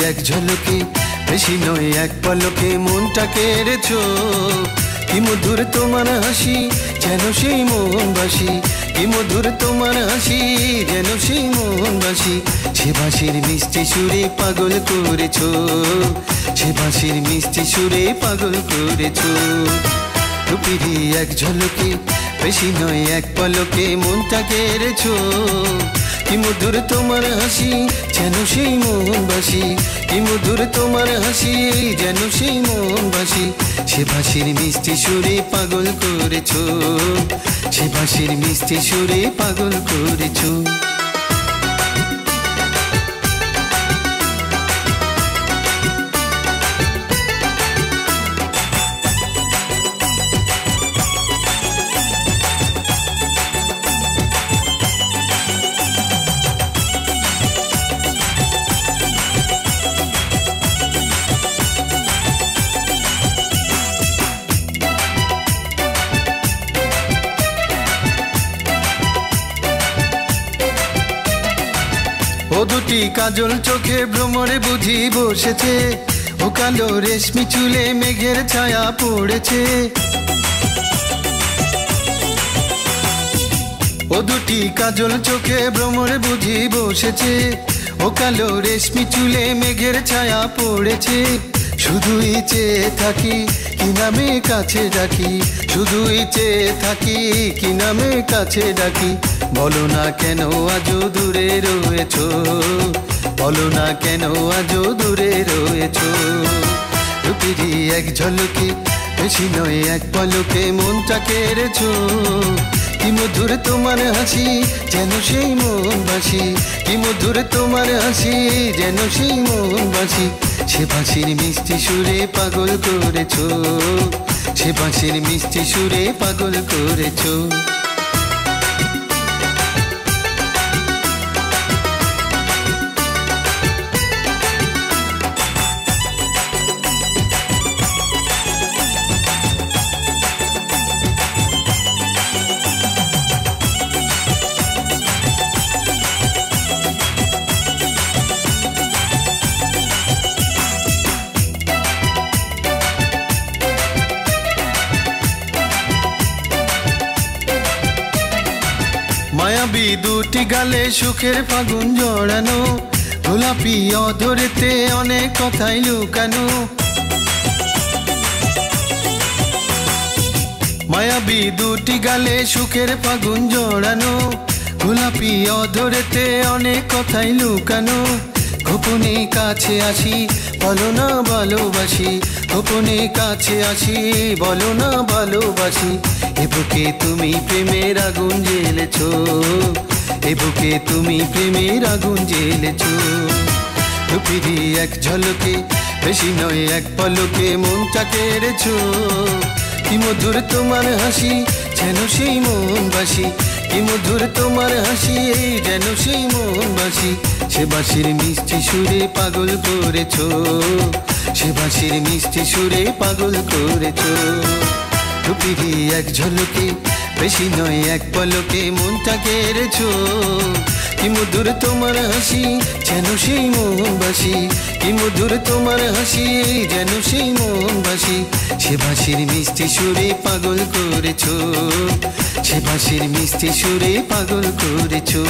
এক ঝলকে বেশি নয় এক পলকে মনটা কেড়েছো কি মধুর তোমার হাসি যেন সেই মোহনবাসী কি মধুর তোমার হাসি যেন সেই মোহনবাসী সে বাঁশির মিষ্টি সুরে পাগল করেছো সে বাঁশির মিষ্টি সুরে পাগল করেছো রূপেরই এক ঝলকে বেশি নয় এক পলকে মনটা কেড়েছো কি মধুর তোমার হাসি যেন সেই মোহনবাসী কি মধুর তোমার হাসি যেন সেই মোহনবাসী সে বাঁশির মিষ্টি সুরে পাগল করেছো সে বাঁশির মিষ্টি সুরে পাগল করেছো ও দুটি কাজল চোখে ভ্রমরে বুঝি বসেছে ও কালো রেশমি চুলে মেঘের ছায়া পড়েছে ও দুটি কাজল চোখে ভ্রমরে বুঝি বসেছে ও কালো রেশমি চুলে মেঘের ছায়া পড়েছে শুধুই চেয়ে থাকি কি নামে কাছে ডাকি শুধুই চেয়ে থাকি কি নামে কাছে ডাকি বলো না কেন আজও দূরে রয়েছো বলো না কেন আজও দূরে রয়েছো রূপেরই এক ঝলকে বেশি নয় এক পলকে মনটা কেড়েছো কি মধুর তোমার হাসি যেন সেই মোহনবাসী কি মধুর তোমার হাসি যেন সেই মোহনবাসী সে বাঁশির মিষ্টি সুরে পাগল করেছো সে বাঁশির মিষ্টি সুরে পাগল করেছো মায়াবী দুটি গালে সুখের ফাগুন জড়ানো গোলাপি অধরেতে অনেক কথাই লুকানো মায়াবী দুটি গালে সুখের ফাগুন জড়ানো গোলাপি অধরেতে অনেক কথাই লুকানো গোপনে কাছে আসি বলো না ভালোবাসি গোপনে কাছে আসি বলো না ভালোবাসি এ বুকে তুমি প্রেমের আগুন জ্বেলেছো এ বুকে তুমি প্রেমের আগুন জ্বেলেছো রূপেরই এক ঝলকে বেশি নয় এক পলকে মনটা কেড়েছো কি মধুর তোমার হাসি যেন সেই মোহনবাসী কি মধুর তোমার হাসি যেন সেই মোহনবাসী সে বাঁশির মিষ্টি সুরে পাগল করেছো সে বাঁশির মিষ্টি সুরে পাগল করেছো রূপেরই এক ঝলকে বেশি নয় এক পলকে মনটা কেড়েছো কি মধুর তোমার হাসি যেন সেই মোহনবাসী কি মধুর তোমার হাসি যেন সেই মোহনবাসী সে বাঁশির মিষ্টি সুরে পাগল করেছো সে বাঁশির মিষ্টি সুরে পাগল করেছো।